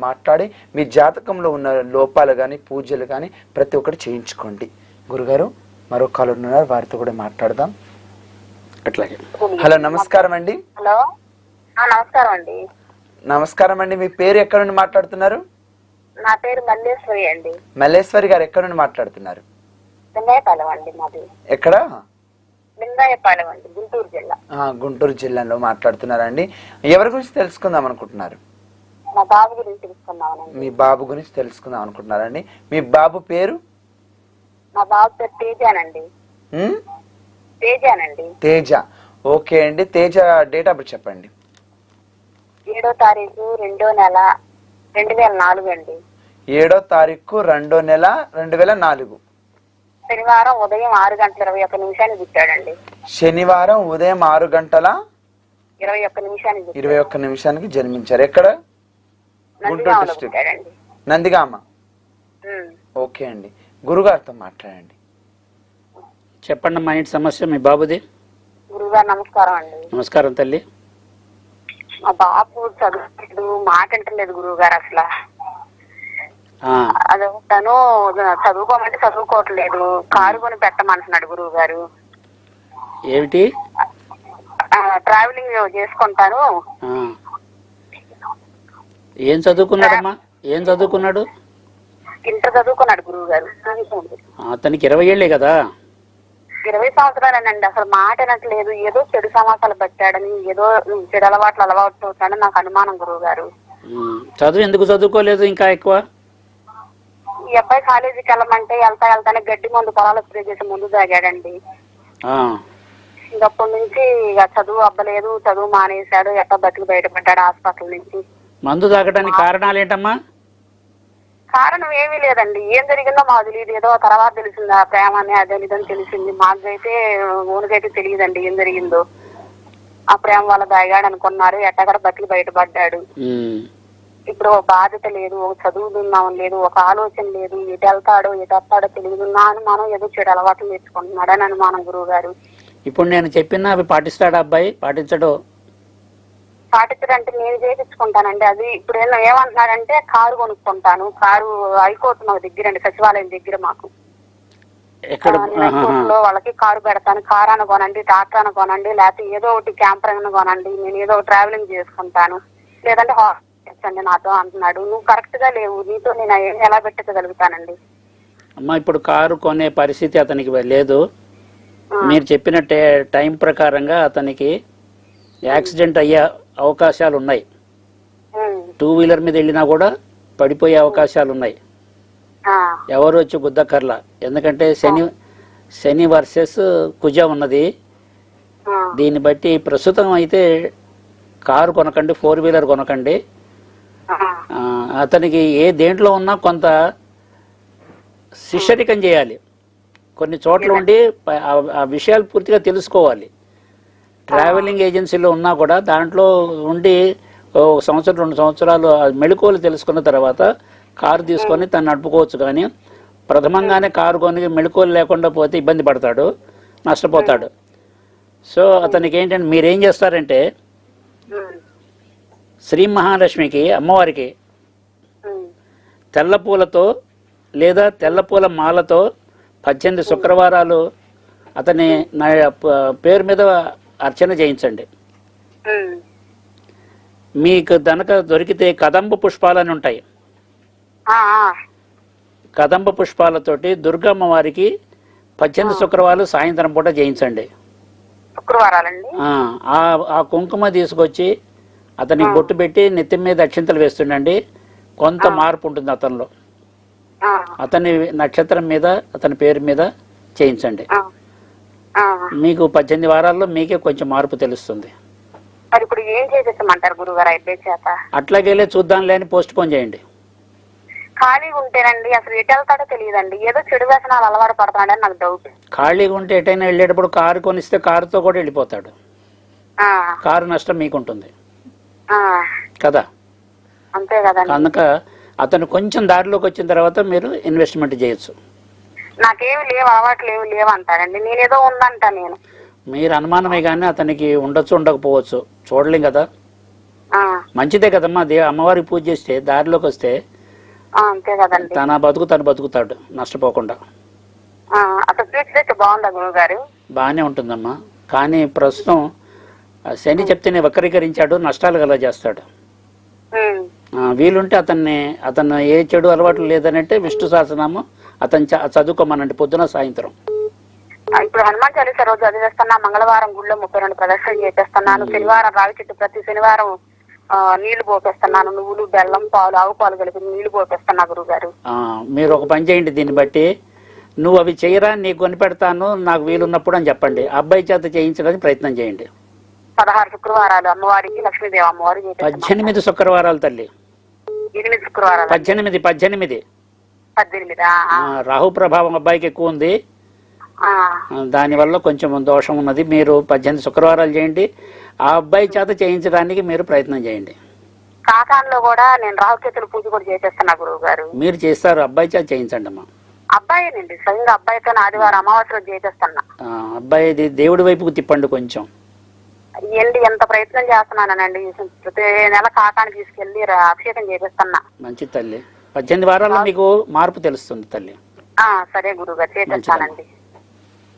మాట్లాడి మీ జాతకంలో ఉన్న లోపాలు కానీ పూజలు కానీ ప్రతి ఒక్కటి చేయించుకోండి. గురుగారు మరో కాల్ ఉన్నారు, వారితో కూడా మాట్లాడదాం. అట్లాగే. హలో, నమస్కారం అండి. హలో, నమస్కారం అండి. నమస్కారం అండి. మీ పేరు ఎక్కడ నుండి మాట్లాడుతున్నారు? నా పేరు మల్లేశ్వరి అండి. మల్లేశ్వరి గారు ఎక్కడ నుండి మాట్లాడుతున్నారు? లింగాయపాలెం అండి మాది. ఎక్కడ? లింగాయపాలెం అండి, గుంటూరు జిల్లా. గుంటూరు జిల్లాలో మాట్లాడుతున్నారండి. ఎవరి గురించి తెలుసుకుందాం అనుకుంటున్నారు? మా బాబు గురించి తెలుసుకున్నామండి. మీ బాబు గురించి తెలుసుకుందాం అనుకుంటున్నారండి. మీ బాబు పేరు? మా బాబు పేరు తేజానండి. తేజానండి. తేజ. ఓకే అండి. తేజ డేట్ ఆఫ్ బర్త్ చెప్పండి. 7వ తారీఖు 2వ నెల 2004 అండి. 7వ తారీఖు 2వ నెల 2004. శనివారం ఉదయం 6:21 పుట్టాడండి. శనివారం ఉదయం 6:21 నిమిషానికి జన్మించారు. ఎక్కడ? గుంటూరు డిస్ట్రిక్ట్, నందిగామ. ఓకే అండి. గురుగారితో మాట్లాడండి. చెప్పండి అమ్మా, ఏంటి సమస్య మీ బాబుది? గురుగారు నమస్కారం అండి. నమస్కారం తల్లి. మా బాబు చదువులేదు, మాకంటలేదు గురువుగారు. అసలు అదే తను చదువుకోమంటే చదువుకోవట్లేదు. కారు కొని పెట్టమంటున్నాడు గురువు గారు. ఏమిటి? ట్రావెలింగ్ చేసుకుంటాను. ఏం చదువుకున్నాడమ్మా? ఏం చదువుకున్నాడు? ఇంటర్ చదువుకున్నాడు గురువు గారు. అతనికి 20 ఏళ్లే కదా? 20 సంవత్సరాలేనండి. అసలు మాట అనట్లేదు. ఏదో చెడు సమాసాలు పట్టాడని, ఏదో చెడు అలవాటు అవుతాడని నాకు అనుమానం గురువు గారు. చదువు ఎందుకు చదువుకోలేదు ఇంకా ఎక్కువ? ఈ అబ్బాయి కాలేజీకి వెళ్ళమంటే వెళ్తానే గడ్డి మందు పొలాలు స్ప్రే చేసి ముందు తాగాడండి. ఇంకప్పటి నుంచి ఇక చదువు అబ్బలేదు. చదువు మానేశాడు. ఎట్లా బతికి బయటపడ్డాడు హాస్పిటల్ నుంచి. మందు తాగడానికి కారణాలు ఏంటమ్మా? కారణం ఏమీ లేదండి. ఏం జరిగిందో మాకు తెలియదు. ఏదో తర్వాత తెలిసింది ఆ ప్రేమ అని, అదని ఇదని తెలిసింది. మాకైతే ఓనుకైతే తెలియదండి ఏం జరిగిందో. ఆ ప్రేమ వల్ల తాగాడు అనుకున్నారు. ఎట్టగడ బతికి బయటపడ్డాడు. ఇప్పుడు ఒక బాధ్యత లేదు, ఒక చదువుతున్నాం లేదు, ఒక ఆలోచన లేదు. ఎటు వెళ్తాడో ఎటు వస్తాడో తెలియదు. నా అనుమానం ఏదో చెడు అలవాట్లు నేర్చుకుంటున్నాడని అనుమానం గురువు గారు. ఇప్పుడు నేను చెప్పిన అవి పాటిస్తాడా అబ్బాయి? పాటించడు. పాటించడంటే నేను చేయించుకుంటానండి. అది ఇప్పుడు ఏమంటున్నాడంటే కారు కొనుక్కుంటాను. కారు హైకోర్టు మాకు దగ్గర అండి, సచివాలయం దగ్గర మాకు. హైకోర్టులో వాళ్ళకి కారు పెడతాను. కారు అని కొనండి, టాటా అని కొనండి, లేకపోతే ఏదో ఒకటి క్యాంపర్ అని కొనండి. నేను ఏదో ట్రావెలింగ్ చేసుకుంటాను, లేదంటే అండి నాతో అంటున్నాడు. నువ్వు కరెక్ట్ గా లేవు, నీతో నేను ఎలా పెట్టగలుగుతానండి? అమ్మా, ఇప్పుడు కారు కొనే పరిస్థితి అతనికి లేదు. మీరు చెప్పిన టైం ప్రకారంగా అతనికి యాక్సిడెంట్ అయ్యే అవకాశాలు ఉన్నాయి. 2 వీలర్ మీద వెళ్ళినా కూడా పడిపోయే అవకాశాలు ఉన్నాయి. ఎవరు వచ్చి గుద్దకర్ల. ఎందుకంటే శని వర్సెస్ కుజ ఉన్నది. దీన్ని బట్టి ప్రస్తుతం అయితే కారు కొనకండి, 4 వీలర్ కొనకండి. అతనికి దేంట్లో ఉన్నా కొంత శిష్యరికం చేయాలి. కొన్ని చోట్ల ఉండి ఆ విషయాలు పూర్తిగా తెలుసుకోవాలి. ట్రావెలింగ్ ఏజెన్సీలో ఉన్నా కూడా దాంట్లో ఉండి 1 సంవత్సరం 2 సంవత్సరాలు మెళకువలు తెలుసుకున్న తర్వాత కారు తీసుకొని తను నడుపుకోవచ్చు. కానీ ప్రథమంగానే కారు కొని మెళకువలు లేకుండా పోతే ఇబ్బంది పడతాడు, నష్టపోతాడు. సో అతనికి ఏంటంటే మీరేం చేస్తారంటే శ్రీ మహాలక్ష్మికి, అమ్మవారికి తెల్ల పూలతో లేదా తెల్ల పూల మాలతో 18 శుక్రవారాలు అతని పేరు మీద అర్చన చేయించండి. మీకు గనక దొరికితే కదంబ పుష్పాలని ఉంటాయి. కదంబ పుష్పాలతోటి దుర్గమ్మ వారికి 18 శుక్రవారాలు సాయంత్రం పూట చేయించండి. ఆ కుంకుమ తీసుకొచ్చి అతనికి బొట్టు పెట్టి నెత్తి మీద అక్షింతలు వేస్తుండండి. కొంత మార్పు ఉంటుంది అతనిలో. అతని నక్షత్రం మీద అతని పేరు మీద చేయించండి. మీకు 18 వారాల్లో మీకే కొంచెం మార్పు తెలుస్తుంది. ఇప్పుడు ఏం చేసేస్తామంటారు గురుగారు? అట్లాగేలే చూద్దాంలే అని పోస్ట్ పోన్ చేయండి. ఖాళీగా ఉంటేనండి అసలు ఎటు వెళ్తాడో తెలియదండి. ఏదో చెడు వ్యసనాలు అలవాటు పడతాడని నాకు డౌట్. ఖాళీగా ఉంటే ఎటైనా వెళ్ళేటప్పుడు కారు కొనిస్తే కారుతో కూడా వెళ్ళిపోతాడు. కారు నష్టం మీకుంటుంది కదా. అంతే కదా. కనుక అతను కొంచెం దారిలోకి వచ్చిన తర్వాత మీరు ఇన్వెస్ట్మెంట్ చేయొచ్చు. నాకేమి లేవు, అలవాట్లు ఏమి లేవు అంటారండి. నేనేదో ఉందంట. నేను మీరు అనుమానమే కానీ అతనికి ఉండొచ్చు ఉండకపోవచ్చు, చూడలేం కదా. ఆ, మంచిదే కదమ్మా, అమ్మవారికి పూజ చేస్తే దారిలోకి వస్తే అంతే కదండి. తన బతుకు తను బతుకుతాడు నష్టపోకుండా. అసలు ఫ్యూచర్ బాగుందా గురువు గారు? బాగానే ఉంటుందమ్మా, కానీ ప్రస్తుతం శని చెప్తేనే వక్రీకరించాడు, నష్టాలు కలా చేస్తాడు. వీలుంటే అతను ఏ చెడు అలవాట్లు లేదనంటే విష్ణు సహస్రనామం అతను చదువుకోమనండి పొద్దున సాయంత్రం. ఇప్పుడు హనుమాన్ చాలీసా రోజు చదివేస్తున్నా, మంగళవారం గుళ్ళో 32 ప్రదర్శనలు చేసేస్తున్నాను, శనివారం రావి చెట్టు ప్రతి శనివారం నీళ్లు పోపేస్తున్నాను, నువ్వులు బెల్లం పాలు ఆవు పాలు కలిపి నీళ్లు పోపేస్తున్నా గురువు గారు. మీరు ఒక పని చేయండి, దీన్ని బట్టి నువ్వు అవి చేయరా నీకు కొనిపెడతాను నాకు వీలున్నప్పుడు అని చెప్పండి, అబ్బాయి చేత చేయించడానికి ప్రయత్నం చేయండి. 16 శుక్రవారాలు అమ్మవారికి, లక్ష్మీదేవి అమ్మవారికి 18 శుక్రవారాలు తల్లి. 8 శుక్రవారాలు 18 18. రాహు ప్రభావం అబ్బాయికి ఎక్కువ ఉంది, దానివల్ల కొంచెం దోషం ఉన్నది. మీరు 18 శుక్రవారాలు చేయండి, ఆ అబ్బాయి చేత చేయించడానికి మీరు ప్రయత్నం చేయండి. కాకాన్లో కూడా నేను రాహుకేతుల పూజ కూడా చేసేస్తున్నా గురువు గారు. మీరు చేస్తారు, అబ్బాయి చేత చేయించండి అమ్మా. అబ్బాయినండి, స్వయంగా అబ్బాయితో ఆదివారం అమావాస్య రోజు చేసేస్తున్నా. అబ్బాయి దేవుడి వైపుకు తిప్పండి కొంచెం. ఎంత ప్రయత్నం చేస్తున్నానండి, ప్రతి నెల కాకానికి తీసుకెళ్లి అభిషేకం చేసేస్తున్నా. మంచి తల్లి, 18 వారాల్లో మీకు మార్పు తెలుస్తుంది తల్లి. సరే గురువు గారు చేసేస్తానండి.